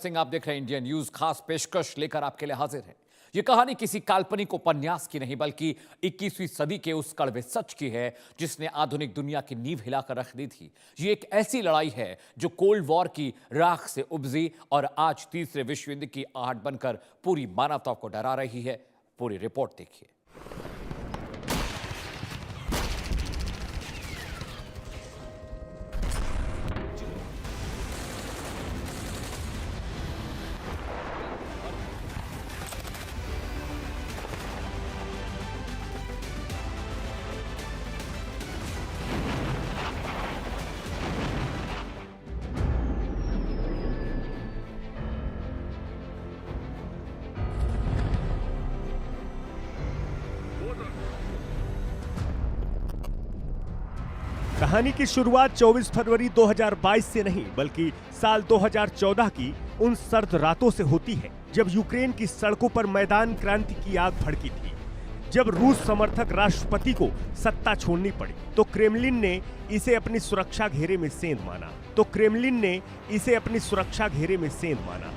सिंह, आप देख रहे हैं इंडिया न्यूज। खास पेशकश लेकर आपके लिए हाजिर है। ये कहानी किसी काल्पनिक उपन्यास की नहीं बल्कि 21वीं सदी के उस कड़वे सच की है जिसने आधुनिक दुनिया की नींव हिलाकर रख दी थी। ये एक ऐसी लड़ाई है जो कोल्ड वॉर की राख से उपजी और आज तीसरे विश्व युद्ध की आहट बनकर पूरी मानवता को डरा रही है। पूरी रिपोर्ट देखिए। कहानी की शुरुआत 24 फरवरी 2022 से नहीं बल्कि साल 2014 की उन सर्द रातों से होती है जब यूक्रेन की सड़कों पर मैदान क्रांति की आग भड़की थी। जब रूस समर्थक राष्ट्रपति को सत्ता छोड़नी पड़ी तो क्रेमलिन ने इसे अपनी सुरक्षा घेरे में सेंध माना।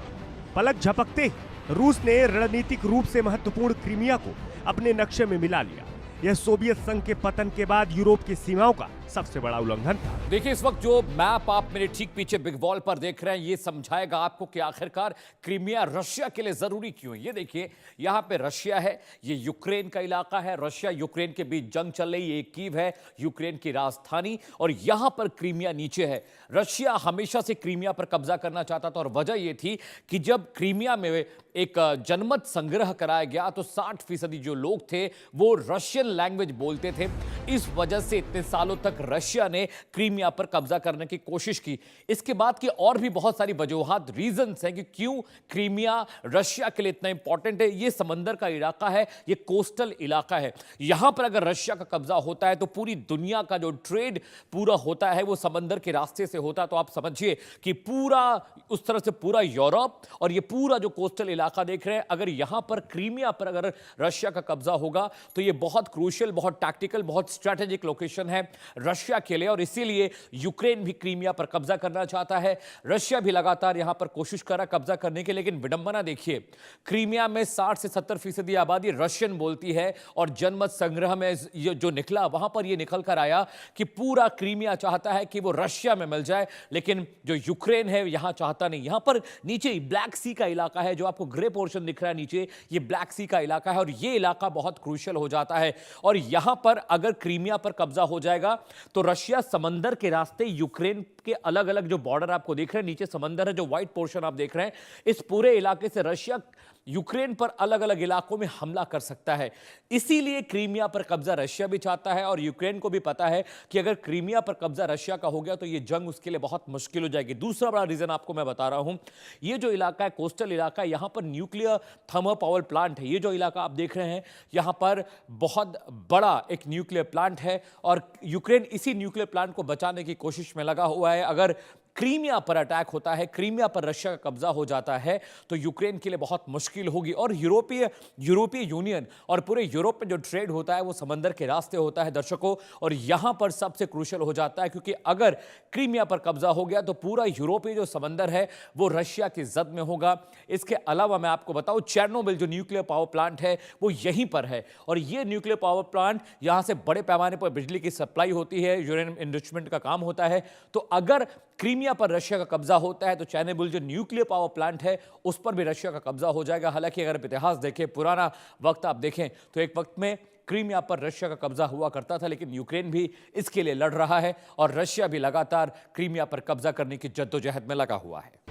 पलक झपकते ही रूस ने रणनीतिक रूप से महत्वपूर्ण क्रीमिया को अपने नक्शे में मिला लिया। यह सोवियत संघ के पतन के बाद यूरोप की सीमाओं का सबसे बड़ा उल्लंघन था। देखिए, इस वक्त जो मैप आप मेरे ठीक पीछे बिग वॉल पर देख रहे हैं, ये समझाएगा आपको कि आखिरकार क्रीमिया रशिया के लिए जरूरी क्यों है। ये देखिए, यहाँ पे रशिया है, ये यूक्रेन का इलाका है। रशिया यूक्रेन के बीच जंग चल रही है। कीव है यूक्रेन की राजधानी और यहां पर क्रीमिया नीचे है। रशिया हमेशा से क्रीमिया पर कब्जा करना चाहता था और वजह यह थी कि जब क्रीमिया में एक जनमत संग्रह कराया गया तो 60% जो लोग थे वो रशियन लैंग्वेज बोलते थे। इस वजह से इतने सालों तक रशिया ने क्रीमिया पर कब्जा करने की कोशिश की। इसके बाद की और भी बहुत सारी वजूहात, रीजंस हैं कि क्यों क्रीमिया रशिया के लिए इतना इंपॉर्टेंट है। ये समंदर का इलाका है, ये कोस्टल इलाका है। यहां पर अगर रशिया का कब्जा होता है तो पूरी दुनिया का जो ट्रेड पूरा होता है वो समंदर के रास्ते से होता है। तो आप समझिए कि पूरा उस तरह से पूरा यूरोप और ये पूरा जो कोस्टल इलाका देख रहे हैं, अगर यहां पर क्रीमिया पर अगर रशिया का कब्जा होगा तो ये बहुत क्रूशियल, बहुत टैक्टिकल, बहुत स्ट्रैटेजिक लोकेशन है रशिया के लिए। और इसीलिए यूक्रेन भी क्रीमिया पर कब्जा करना चाहता है। रशिया भी लगातार यहां पर कोशिश कर रहा कब्जा करने की। लेकिन विडंबना देखिए, क्रीमिया में 60 से 70% आबादी रशियन बोलती है और जनमत संग्रह में जो निकला वहां पर यह निकल कर आया कि पूरा क्रीमिया चाहता है कि वो रशिया में मिल जाए। लेकिन जो यूक्रेन है यहां चाहता नहीं। यहां पर नीचे ब्लैक सी का इलाका है, जो आपको ग्रे पोर्शन दिख रहा है नीचे, ये ब्लैक सी का इलाका है और ये इलाका बहुत क्रूशियल हो जाता है। और यहां पर अगर क्रीमिया पर कब्जा हो जाएगा तो रशिया समंदर के रास्ते यूक्रेन के अलग अलग जो बॉर्डर आपको देख रहे हैं, नीचे समंदर है, जो व्हाइट पोर्शन आप देख रहे हैं, इस पूरे इलाके से रशिया यूक्रेन पर अलग अलग इलाकों में हमला कर सकता है। इसीलिए क्रीमिया पर कब्जा रशिया भी चाहता है और यूक्रेन को भी पता है कि अगर क्रीमिया पर कब्जा रशिया का हो गया तो यह जंग उसके लिए बहुत मुश्किल हो जाएगी। दूसरा बड़ा रीजन आपको मैं बता रहा हूं, ये जो इलाका है कोस्टल इलाका है, यहां पर न्यूक्लियर थर्मल पावर प्लांट है। ये जो इलाका आप देख रहे हैं यहां पर बहुत बड़ा एक न्यूक्लियर प्लांट है और यूक्रेन इसी न्यूक्लियर प्लांट को बचाने की कोशिश में लगा हुआ है। अगर क्रीमिया पर अटैक होता है, क्रीमिया पर रशिया का कब्जा हो जाता है तो यूक्रेन के लिए बहुत मुश्किल होगी। और यूरोपीय यूनियन और पूरे यूरोप में जो ट्रेड होता है वो समंदर के रास्ते होता है दर्शकों। और यहां पर सबसे क्रूशियल हो जाता है क्योंकि अगर क्रीमिया पर कब्जा हो गया तो पूरा यूरोपीय जो समंदर है वो रशिया की जद में होगा। इसके अलावा मैं आपको बताऊं, चेर्नोबिल जो न्यूक्लियर पावर प्लांट है वो यहीं पर है और ये न्यूक्लियर पावर प्लांट यहां से बड़े पैमाने पर बिजली की सप्लाई होती है, यूरेनियम एनरिचमेंट का काम होता है। तो अगर क्रीमिया पर रशिया का कब्जा होता है तो चेर्नोबिल जो न्यूक्लियर पावर प्लांट है उस पर भी रशिया का कब्जा हो जाएगा। हालांकि अगर आप इतिहास देखें, पुराना वक्त आप देखें तो एक वक्त में क्रीमिया पर रशिया का कब्जा हुआ करता था, लेकिन यूक्रेन भी इसके लिए लड़ रहा है और रशिया भी लगातार क्रीमिया पर कब्जा करने की जद्दोजहद में लगा हुआ है।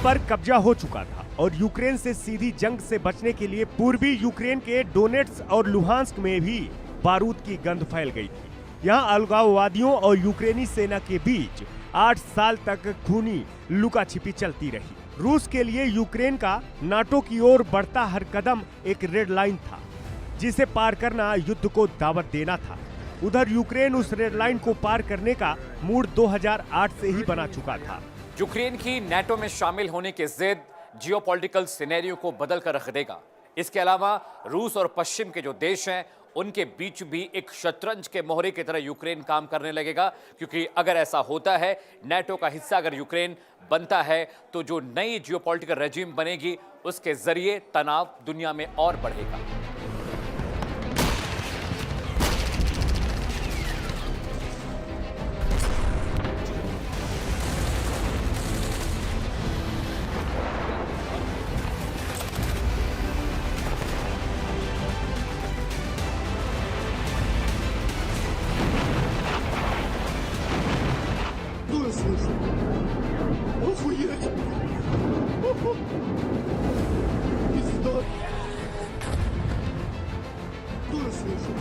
पर कब्जा हो चुका था और यूक्रेन से सीधी जंग से बचने के लिए पूर्वी यूक्रेन के डोनेट्स और लुहांस्क में भी बारूद की गंध फैल गई थी। यहाँ अलगाववादियों और यूक्रेनी सेना के बीच 8 साल तक खूनी लुका-छिपी चलती रही। रूस के लिए यूक्रेन का नाटो की ओर बढ़ता हर कदम एक रेड लाइन था, जिसे पार करना युद्ध को दावत देना था। उधर यूक्रेन उस रेड लाइन को पार करने का मूड 2008 से ही बना चुका था। यूक्रेन की नाटो में शामिल होने की जिद जियोपॉलिटिकल सिनेरियो को बदल कर रख देगा। इसके अलावा रूस और पश्चिम के जो देश हैं उनके बीच भी एक शतरंज के मोहरे की तरह यूक्रेन काम करने लगेगा, क्योंकि अगर ऐसा होता है, नाटो का हिस्सा अगर यूक्रेन बनता है, तो जो नई जियोपॉलिटिकल रेजिम बनेगी उसके जरिए तनाव दुनिया में और बढ़ेगा। Охуеть! Пизда! Что я слышу?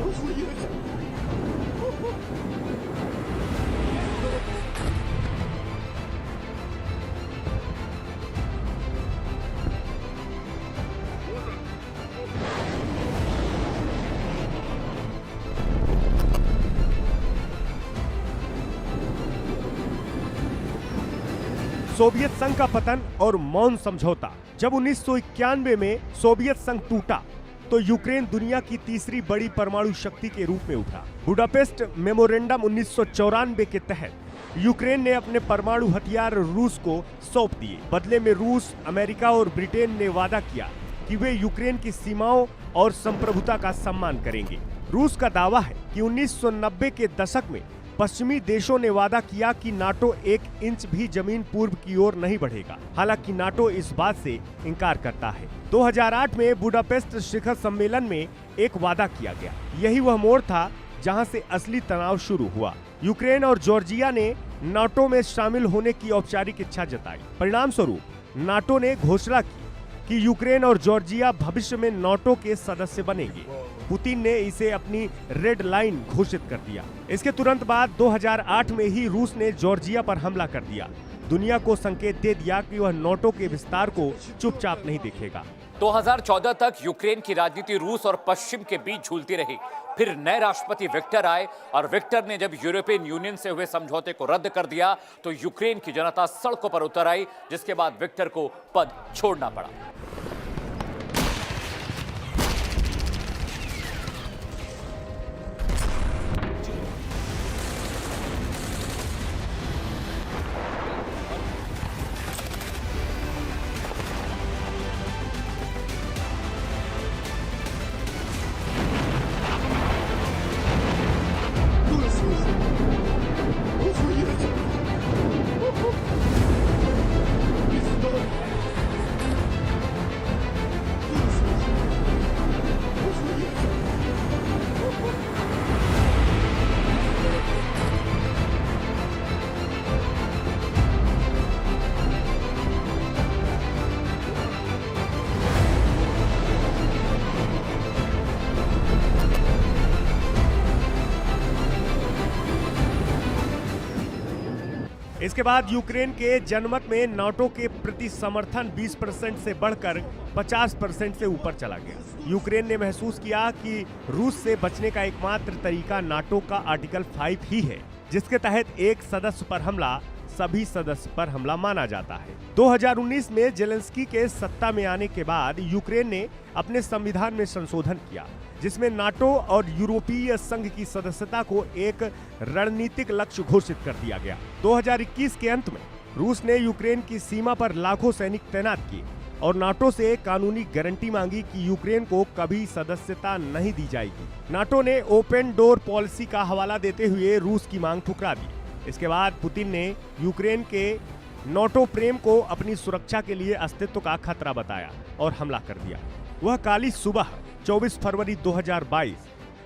Охуеть! सोवियत संघ का पतन और मौन समझौता। जब 1991 में सोवियत संघ टूटा तो यूक्रेन दुनिया की तीसरी बड़ी परमाणु शक्ति के रूप में उठा। बुडापेस्ट मेमोरेंडम 1994 के तहत यूक्रेन ने अपने परमाणु हथियार रूस को सौंप दिए। बदले में रूस, अमेरिका और ब्रिटेन ने वादा किया कि वे यूक्रेन की सीमाओं और संप्रभुता का सम्मान करेंगे। रूस का दावा है कि 1990 के दशक में पश्चिमी देशों ने वादा किया कि नाटो 1 इंच भी जमीन पूर्व की ओर नहीं बढ़ेगा। हालांकि नाटो इस बात से इनकार करता है। 2008 में बुडापेस्ट शिखर सम्मेलन में एक वादा किया गया। यही वह मोड़ था जहां से असली तनाव शुरू हुआ। यूक्रेन और जॉर्जिया ने नाटो में शामिल होने की औपचारिक इच्छा जताई। परिणाम स्वरूप नाटो ने घोषणा की कि यूक्रेन और जॉर्जिया भविष्य में नाटो के सदस्य बनेंगे। पुतिन ने इसे अपनी रेड लाइन घोषित कर दिया। इसके तुरंत बाद 2008 में ही रूस ने जॉर्जिया पर हमला कर दिया। दुनिया को संकेत दे दिया कि वह नाटो के विस्तार को चुपचाप नहीं देखेगा। 2014 तक यूक्रेन की राजनीति रूस और पश्चिम के बीच झूलती रही। फिर नए राष्ट्रपति विक्टर आए और विक्टर ने जब यूरोपियन यूनियन से हुए समझौते को रद्द कर दिया तो यूक्रेन की जनता सड़कों पर उतर आई, जिसके बाद विक्टर को पद छोड़ना पड़ा। इसके बाद यूक्रेन के जनमत में नाटो के प्रति समर्थन 20% से बढ़कर 50% से ऊपर चला गया। यूक्रेन ने महसूस किया कि रूस से बचने का एकमात्र तरीका नाटो का आर्टिकल 5 ही है, जिसके तहत एक सदस्य पर हमला सभी सदस्य पर हमला माना जाता है। 2019 में जेलेंस्की के सत्ता में आने के बाद यूक्रेन ने अपने संविधान में संशोधन किया, जिसमें नाटो और यूरोपीय संघ की सदस्यता को एक रणनीतिक लक्ष्य घोषित कर दिया गया। 2021 के अंत में रूस ने यूक्रेन की सीमा पर लाखों सैनिक तैनात किए और नाटो से कानूनी गारंटी मांगी कि यूक्रेन को कभी सदस्यता नहीं दी जाएगी। नाटो ने ओपन डोर पॉलिसी का हवाला देते हुए रूस की मांग ठुकरा दी। इसके बाद पुतिन ने यूक्रेन के नाटो प्रेम को अपनी सुरक्षा के लिए अस्तित्व का खतरा बताया और हमला कर दिया। वह काली सुबह 24 फरवरी 2022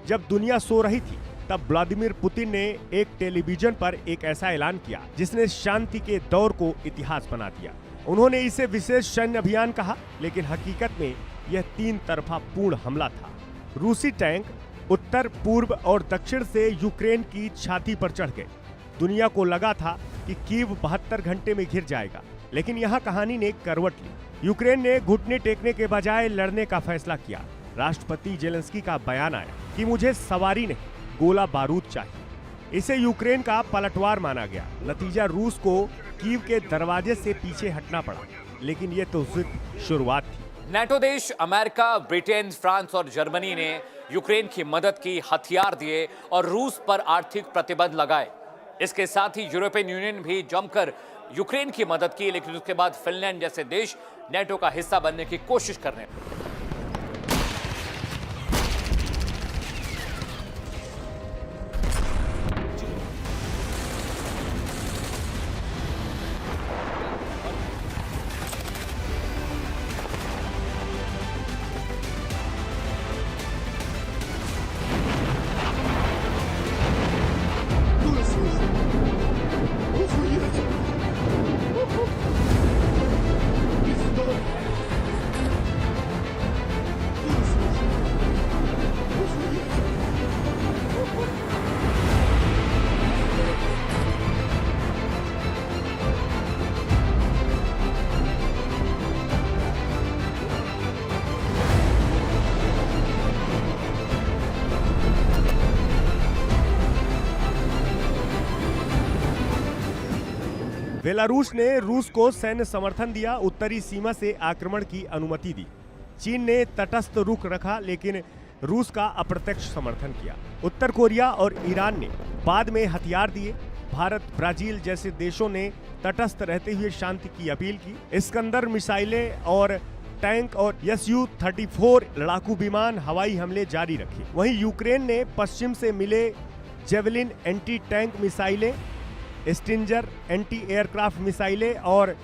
जब दुनिया सो रही थी तब व्लादिमीर पुतिन ने एक टेलीविजन पर एक ऐसा ऐलान किया जिसने शांति के दौर को इतिहास बना दिया। उन्होंने इसे विशेष सैन्य अभियान कहा, लेकिन हकीकत में यह 3 तरफा पूर्ण हमला था। रूसी टैंक उत्तर, पूर्व और दक्षिण से यूक्रेन की छाती पर चढ़ गए। दुनिया को लगा था कि कीव 72 घंटे में घिर जाएगा, लेकिन यहाँ कहानी ने करवट ली। यूक्रेन ने घुटने टेकने के बजाय लड़ने का फैसला किया। राष्ट्रपति जेलेंस्की का बयान आया कि मुझे सवारी नहीं, गोला बारूद चाहिए। इसे यूक्रेन का पलटवार माना गया। नतीजा रूस को कीव के दरवाजे से पीछे हटना पड़ा, लेकिन ये तो सिर्फ शुरुआत थी। नाटो देश अमेरिका, ब्रिटेन, फ्रांस और जर्मनी ने यूक्रेन की मदद की, हथियार दिए और रूस पर आर्थिक प्रतिबंध लगाए। इसके साथ ही यूरोपियन यूनियन भी जमकर यूक्रेन की मदद की, लेकिन उसके बाद फिनलैंड जैसे देश नाटो का हिस्सा बनने की कोशिश कर रहे हैं। Кто слышит? Охуеть! Пизда! Кто слышит? Охуеть! बेलारूस ने रूस को सैन्य समर्थन दिया, उत्तरी सीमा से आक्रमण की अनुमति दी। चीन ने तटस्थ रुख रखा, लेकिन रूस का अप्रत्यक्ष समर्थन किया। उत्तर कोरिया और ईरान ने बाद में हथियार दिए। भारत, ब्राजील जैसे देशों ने तटस्थ रहते हुए शांति की अपील की। इस्कंदर मिसाइलें और टैंक और Su-34 लड़ाकू विमान हवाई हमले जारी रखे। वहीं यूक्रेन ने पश्चिम से मिले जेवलिन एंटी टैंक मिसाइलें, स्टिंजर एंटी एयरक्राफ्ट मिसाइलें और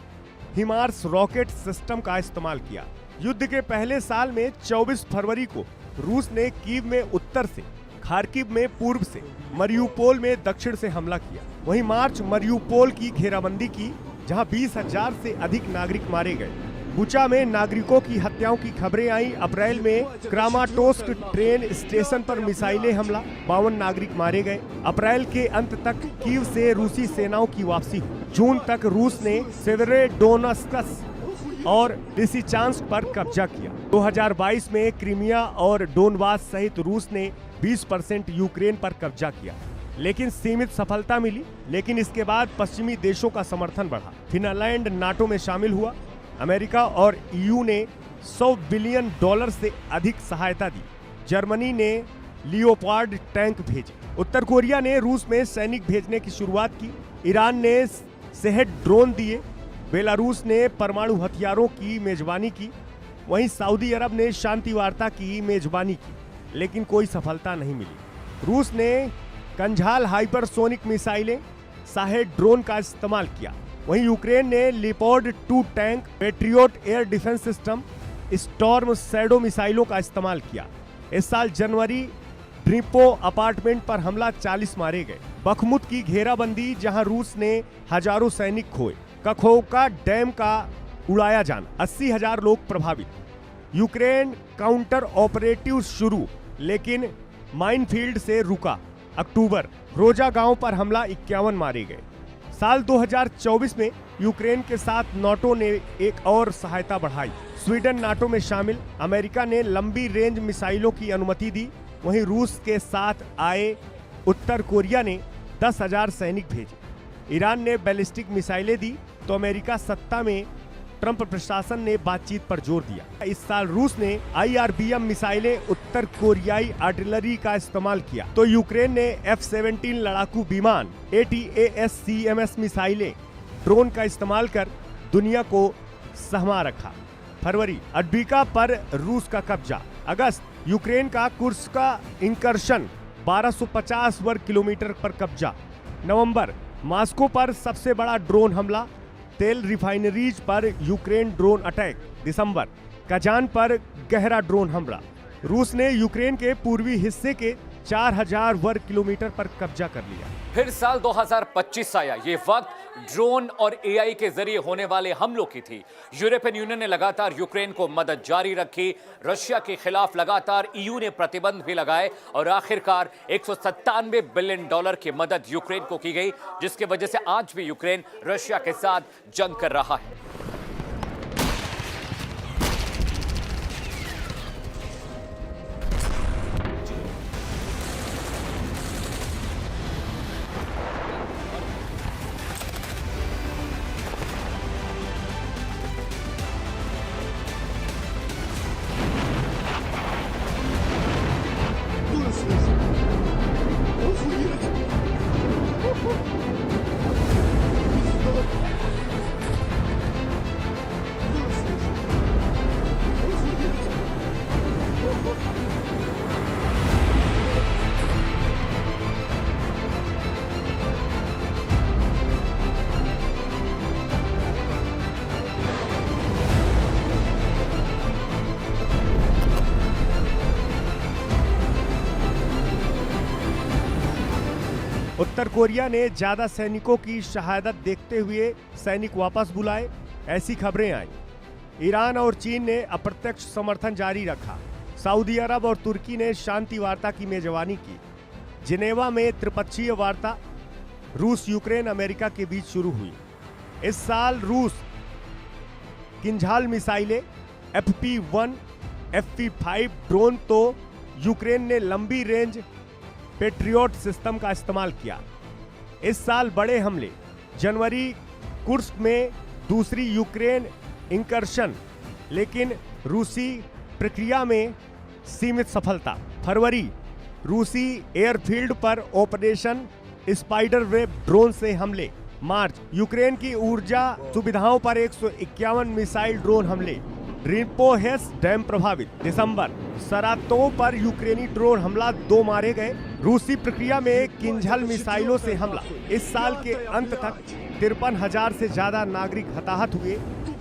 हिमार्स रॉकेट सिस्टम का इस्तेमाल किया। युद्ध के पहले साल में 24 फरवरी को रूस ने कीव में उत्तर से, खार्किव में पूर्व से, मरियुपोल में दक्षिण से हमला किया। वहीं मार्च मरियुपोल की घेराबंदी की, जहां 20,000 से अधिक नागरिक मारे गए। बुचा में नागरिकों की हत्याओं की खबरें आई। अप्रैल में क्रामाटोर्स्क ट्रेन स्टेशन पर मिसाइलें हमला, 52 नागरिक मारे गए। अप्रैल के अंत तक कीव से रूसी सेनाओं की वापसी हुई। जून तक रूस ने सेवेरोडोनेत्स्क और लिसिचांस्क पर कब्जा किया। 2022 में क्रीमिया और डोनबास सहित रूस ने 20% यूक्रेन पर कब्जा किया, लेकिन सीमित सफलता मिली। लेकिन इसके बाद पश्चिमी देशों का समर्थन बढ़ा। फिनलैंड नाटो में शामिल हुआ। अमेरिका और ईयू ने $100 बिलियन से अधिक सहायता दी। जर्मनी ने लियोपार्ड टैंक भेजे। उत्तर कोरिया ने रूस में सैनिक भेजने की शुरुआत की। ईरान ने शहद ड्रोन दिए। बेलारूस ने परमाणु हथियारों की मेजबानी की। वहीं सऊदी अरब ने शांति वार्ता की मेजबानी की, लेकिन कोई सफलता नहीं मिली। रूस ने कंझाल हाइपरसोनिक मिसाइलें, शाहेद ड्रोन का इस्तेमाल किया। वहीं यूक्रेन ने leopard 2 tank, patriot air defence system, storm shadow मिसाइलों का इस्तेमाल किया। इस साल जनवरी ड्निप्रो अपार्टमेंट पर हमला, 40 मारे गए। बखमुत की घेराबंदी, जहां रूस ने हजारों सैनिक खोए। कखोवका डैम का उड़ाया जाना, 80,000 लोग प्रभावित। यूक्रेन काउंटर ऑपरेटिव शुरू, लेकिन माइनफील्ड से रुका। अक्टूबर, रोजा गांव पर हमला, 51 मारे गए। साल 2024 में यूक्रेन के साथ नाटो ने एक और सहायता बढ़ाई। स्वीडन नाटो में शामिल। अमेरिका ने लंबी रेंज मिसाइलों की अनुमति दी। वहीं रूस के साथ आए उत्तर कोरिया ने 10,000 सैनिक भेजे। ईरान ने बैलिस्टिक मिसाइलें दी, तो अमेरिका सत्ता में ट्रंप प्रशासन ने बातचीत पर जोर दिया। इस साल रूस ने IRBM मिसाइलें, उत्तर कोरियाई आर्टिलरी का इस्तेमाल किया, तो यूक्रेन ने F-17 लड़ाकू विमान, ATACMS मिसाइलें, ड्रोन का इस्तेमाल कर दुनिया को सहमा रखा। फरवरी, अड्विका पर रूस का कब्जा। अगस्त, यूक्रेन का कुर्स्क का इंकर्शन, 1250 वर्ग किलोमीटर पर कब्जा। नवंबर, मॉस्को पर सबसे बड़ा ड्रोन हमला, तेल रिफाइनरीज पर यूक्रेन ड्रोन अटैक। दिसंबर, कजान पर गहरा ड्रोन हमला। रूस ने यूक्रेन के पूर्वी हिस्से के 4000 वर्ग किलोमीटर पर कब्जा कर लिया। फिर साल 2025 आया। ये वक्त ड्रोन और एआई के जरिए होने वाले हमलों की थी। यूरोपियन यूनियन ने लगातार यूक्रेन को मदद जारी रखी। रशिया के खिलाफ लगातार ईयू ने प्रतिबंध भी लगाए और आखिरकार 197 बिलियन डॉलर की मदद यूक्रेन को की गई, जिसकी वजह से आज भी यूक्रेन रशिया के साथ जंग कर रहा है। Вы слышите? Охуеть! Пизда! Вы слышите? Охуеть! उत्तर कोरिया ने ज्यादा सैनिकों की शहादत देखते हुए सैनिक वापस बुलाए, ऐसी खबरें आई। ईरान और चीन ने अप्रत्यक्ष समर्थन जारी रखा। सऊदी अरब और तुर्की ने शांति वार्ता की मेजबानी की। जिनेवा में त्रिपक्षीय वार्ता रूस, यूक्रेन, अमेरिका के बीच शुरू हुई। इस साल रूस किंझाल मिसाइलें, FP1, FP5 ड्रोन, तो यूक्रेन ने लंबी रेंज पेट्रियोट सिस्टम का इस्तेमाल किया। इस साल बड़े हमले, जनवरी कुर्स्क में दूसरी यूक्रेन इंकर्शन, लेकिन रूसी प्रक्रिया में सीमित सफलता। फरवरी रूसी एयरफील्ड पर ऑपरेशन स्पाइडर वेब ड्रोन से हमले। मार्च यूक्रेन की ऊर्जा सुविधाओं पर 151 मिसाइल ड्रोन हमले। रिपोहेस डैम प्रभावित। दिसंबर सरातोव पर यूक्रेनी ड्रोन हमला, 2 मारे गए। रूसी प्रक्रिया में किंझल मिसाइलों से हमला। इस साल के अंत तक 53,000 से ज्यादा नागरिक हताहत हुए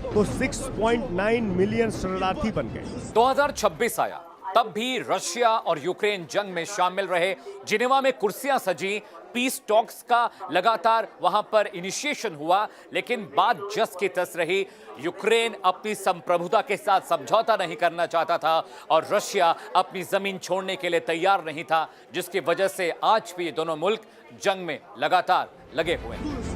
तो 6.9 मिलियन शरणार्थी बन गए। 2026 आया, तब भी रशिया और यूक्रेन जंग में शामिल रहे। जिनेवा में कुर्सियां सजी, पीस टॉक्स का लगातार वहां पर इनिशिएशन हुआ, लेकिन बात जस की तस रही। यूक्रेन अपनी संप्रभुता के साथ समझौता नहीं करना चाहता था और रशिया अपनी जमीन छोड़ने के लिए तैयार नहीं था, जिसकी वजह से आज भी ये दोनों मुल्क जंग में लगातार लगे हुए हैं।